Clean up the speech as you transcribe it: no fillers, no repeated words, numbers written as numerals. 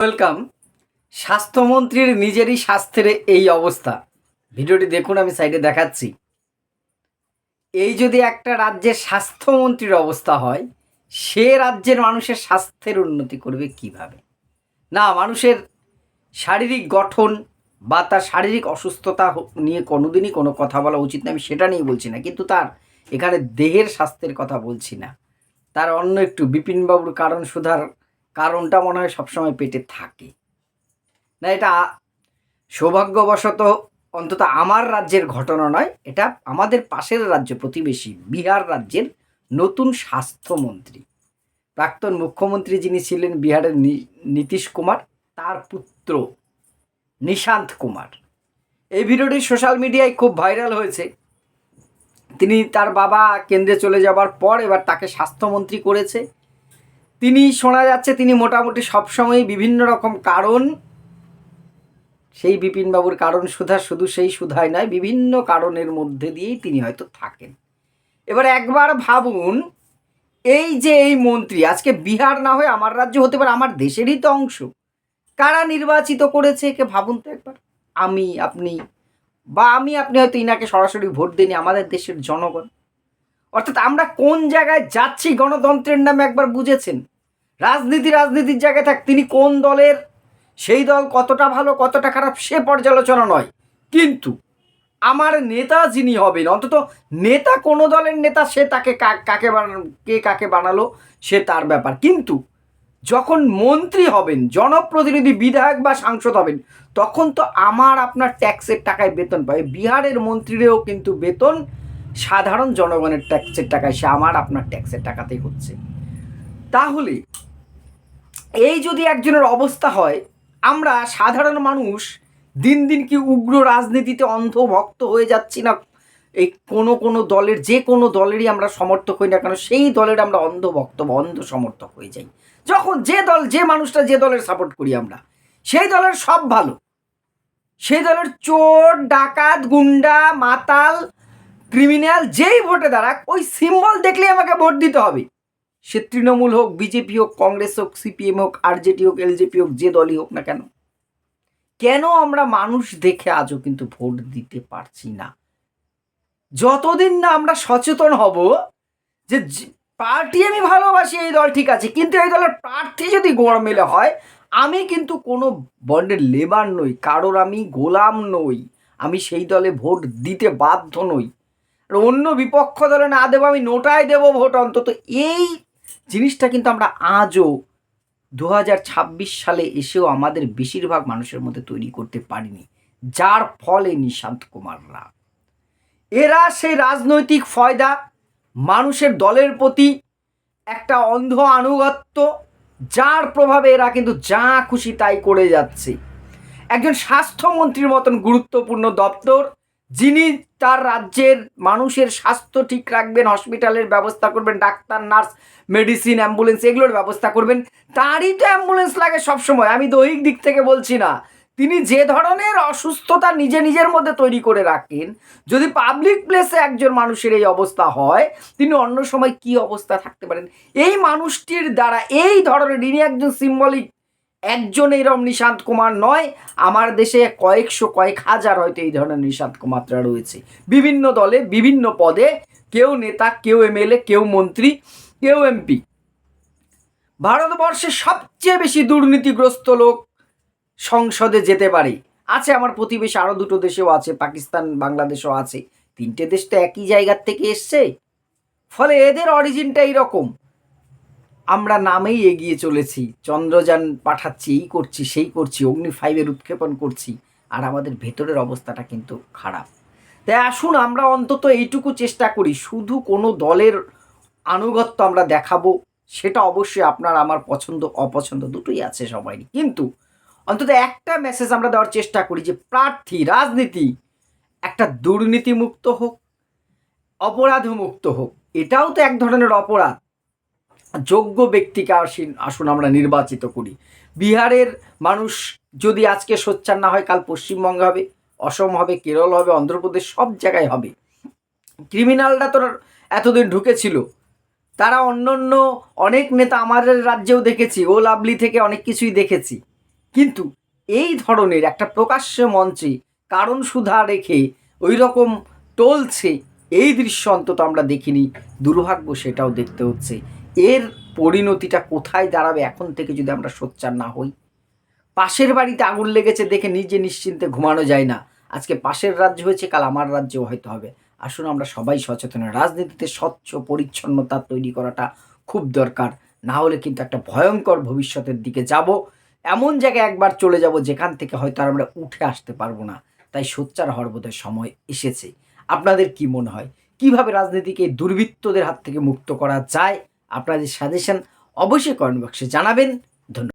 Welcome. স্বাস্থ্যমন্ত্রীর নিজেরই স্বাস্থ্যের এই অবস্থা। ভিডিওটি দেখুন, আমি সাইডে দেখাচ্ছি। এই যদি একটা রাজ্যের স্বাস্থ্যমন্ত্রীর অবস্থা হয়, সে রাজ্যের মানুষের স্বাস্থ্যের উন্নতি করবে কিভাবে? না, মানুষের শারীরিক গঠন বা তার শারীরিক অসুস্থতা নিয়ে কোনোদিনই কোনো কথা বলা উচিত না, আমি সেটা নিয়ে বলছি না। কিন্তু তার এখানে দেহের স্বাস্থ্যের কথা বলছি না, তার অন্য একটু বিপিনবাবুর কারণ সুধার কারণটা মনে হয় সবসময় পেটে থাকে না। এটা সৌভাগ্যবশত অন্তত আমার রাজ্যের ঘটনা নয়, এটা আমাদের পাশের রাজ্য, প্রতিবেশী বিহার রাজ্যের নতুন স্বাস্থ্যমন্ত্রী, প্রাক্তন মুখ্যমন্ত্রী যিনি ছিলেন বিহারের নীতিশ কুমার, তার পুত্র নিশান্ত কুমার। এই ভিডিওটি সোশ্যাল মিডিয়ায় খুব ভাইরাল হয়েছে। তিনি তার বাবা কেন্দ্রে চলে যাবার পর এবার তাকে স্বাস্থ্যমন্ত্রী করেছে। তিনি শোনা যাচ্ছে তিনি মোটামুটি সবসময় বিভিন্ন রকম কারণ, সেই বিপিনবাবুর কারণ সুধা শুধু সেই সুধায় নয়, বিভিন্ন কারণের মধ্যে দিয়েই তিনি হয়তো থাকেন। এবার একবার ভাবুন, এই যে এই মন্ত্রী আজকে বিহার না হয়ে আমার রাজ্য হতে পারে, আমার দেশেরই তো অংশ, কারা নির্বাচিত করেছে একে ভাবুন তো একবার। আমি আপনি বা আপনি হয়তো ইনাকে সরাসরি ভোট দিইনি, আমাদের দেশের জনগণ। অর্থাৎ আমরা কোন জায়গায় যাচ্ছি গণতন্ত্রের নামে একবার বুঝেছেন? রাজনীতির জায়গায় থাক, তিনি কোন দলের, সেই দল কতটা ভালো কতটা খারাপ সে পর্যালোচনা নয়, কিন্তু আমার নেতা যিনি হবেন, অন্তত নেতা কোনো দলের নেতা, সে তাকে কাকে বানালো সে তার ব্যাপার। কিন্তু যখন মন্ত্রী হবেন, জনপ্রতিনিধি, বিধায়ক বা সাংসদ হবেন, তখন তো আমার আপনার ট্যাক্সের টাকায় বেতন পাবে। বিহারের মন্ত্রীরাও কিন্তু বেতন সাধারণ জনগণের ট্যাক্সের টাকায়, সে আমার আপনার ট্যাক্সের টাকাতেই হচ্ছে। তাহলে এই যদি একজনের অবস্থা হয়, আমরা সাধারণ মানুষ দিন দিন কি উগ্র রাজনীতিতে অন্ধভক্ত হয়ে যাচ্ছি না? এই কোনো দলের, যে কোনো দলেরই আমরা সমর্থক হই না কেন, সেই দলের আমরা অন্ধভক্ত বা অন্ধ সমর্থক হয়ে যাই। যখন যে দল, যে মানুষটা যে দলের সাপোর্ট করি আমরা, সেই দলের সব ভালো, সেই দলের চোর ডাকাত গুন্ডা মাতাল ক্রিমিনাল যেই ভোটে দাঁড়াক, ওই সিম্বল দেখলেই আমাকে ভোট দিতে হবে। সে তৃণমূল হোক, বিজেপি হোক, কংগ্রেস হোক, সিপিএম হোক, আরজেডি হোক, এলজেপি হোক, যে দলই হোক না কেন, কেন আমরা মানুষ দেখে আজও কিন্তু ভোট দিতে পারছি না? যতদিন না আমরা সচেতন হব যে পার্টি আমি ভালোবাসি, এই দল ঠিক আছে, কিন্তু এই দলের প্রার্থী যদি গোড়মেলে হয়, আমি কিন্তু কোনো বন্ডের লেবার নই, কারোর আমি গোলাম নই, আমি সেই দলে ভোট দিতে বাধ্য নই। আর অন্য বিপক্ষ দলে না দেবো, আমি নোটায় দেবো ভোট অন্তত। এই জিনিসটা কিন্তু আমরা আজও 2026 সালে এসেও আমাদের বেশিরভাগ মানুষের মধ্যে তৈরি করতে পারিনি, যার ফলে নিশান্ত কুমাররা, এরা সেই রাজনৈতিক ফয়দা, মানুষের দলের প্রতি একটা অন্ধ আনুগত্য, যার প্রভাবে এরা কিন্তু যা খুশি তাই করে যাচ্ছে। একজন স্বাস্থ্যমন্ত্রীর মতন গুরুত্বপূর্ণ দপ্তর, যিনি তার রাজ্যের মানুষের স্বাস্থ্য ঠিক রাখবেন, হসপিটালের ব্যবস্থা করবেন, ডাক্তার নার্স মেডিসিন অ্যাম্বুলেন্স এগুলোর ব্যবস্থা করবেন, তারই তো অ্যাম্বুলেন্স লাগে সবসময়। আমি দৈহিক দিক থেকে বলছি না, তিনি যে ধরনের অসুস্থতা নিজের মধ্যে তৈরি করে রাখেন, যদি পাবলিক প্লেসে একজন মানুষের এই অবস্থা হয়, তিনি অন্য সময় কি অবস্থা থাকতে পারেন? এই মানুষটির দ্বারা এই ধরনের, ইনি একজন সিম্বলিক, একজন এইরকম নিশান্ত কুমার নয়, আমার দেশে কয়েকশো কয়েক হাজার হয়তো এই ধরনের নিশান্ত কুমাররা রয়েছে, বিভিন্ন দলে বিভিন্ন পদে, কেউ নেতা, কেউ এমএলএ, কেউ মন্ত্রী, কেউ এমপি। ভারতবর্ষে সবচেয়ে বেশি দুর্নীতিগ্রস্ত লোক সংসদে যেতে পারে, আছে আমার প্রতিবেশী আরও দুটো দেশেও আছে, পাকিস্তান বাংলাদেশও আছে, তিনটে দেশ তো একই জায়গার থেকে এসছে, ফলে এদের অরিজিনটা এইরকম। আমরা নামেই এগিয়ে চলেছি, চন্দ্রযান পাঠাচ্ছি, এই করছি সেই করছি, অগ্নি 5 উৎক্ষেপণ করছি, আর আমাদের ভেতরের অবস্থাটা কিন্তু খারাপ। তাই আসুন আমরা অন্তত এইটুকু চেষ্টা করি, শুধু কোনো দলের আনুগত্য আমরা দেখাবো, সেটা অবশ্যই আপনার আমার পছন্দ অপছন্দ দুটোই আছে সবারই, কিন্তু অন্তত একটা মেসেজ আমরা দেওয়ার চেষ্টা করি যে প্রার্থী, রাজনীতি একটা দুর্নীতিমুক্ত হোক, অপরাধমুক্ত হোক। এটাও তো এক ধরনের অপরাধ। যোগ্য ব্যক্তিকে আসুন আমরা নির্বাচিত করি। বিহারের মানুষ যদি আজকে সোচ্চার না হয়, কাল পশ্চিমবঙ্গ হবে, অসম হবে, কেরল হবে, অন্ধ্রপ্রদেশ, সব জায়গায় হবে। ক্রিমিনালরা তো এতদিন ঢুকেছিল, তারা অন্য অনেক নেতা আমাদের রাজ্যেও দেখেছি, ও লাভলি থেকে অনেক কিছুই দেখেছি, কিন্তু এই ধরনের একটা প্রকাশ্য মঞ্চে কারণ সুধা রেখে ওই রকম টলছে, এই দৃশ্য অন্তত আমরা দেখিনি। দুর্ভাগ্য সেটাও দেখতে হচ্ছে। এর পরিণতিটা কোথায় দাঁড়াবে এখন থেকে যদি আমরা সোচ্চার না হই? পাশের বাড়িতে আগুন লেগেছে দেখে নিজে নিশ্চিন্তে ঘুমানো যায় না। আজকে পাশের রাজ্য হয়েছে, কাল আমার রাজ্যেও হয়তো হবে। আসুন আমরা সবাই সচেতন হই। রাজনীতিতে স্বচ্ছ পরিচ্ছন্নতা তৈরি করাটা খুব দরকার। না হলে কিন্তু একটা ভয়ঙ্কর ভবিষ্যতের দিকে যাব। এমন জায়গায় একবার চলে যাব যেখান থেকে হয়তো আর আমরা উঠে আসতে পারবো না। তাই সোচ্চার হওয়ার বোধহয় সময় এসেছে। আপনাদের কি মনে হয়? কিভাবে রাজনীতিকে দুর্বৃত্তদের হাত থেকে মুক্ত করা যায়? আপনাদের সাজেশন অবশ্যই কমেন্ট বক্সে জানাবেন। ধন্যবাদ।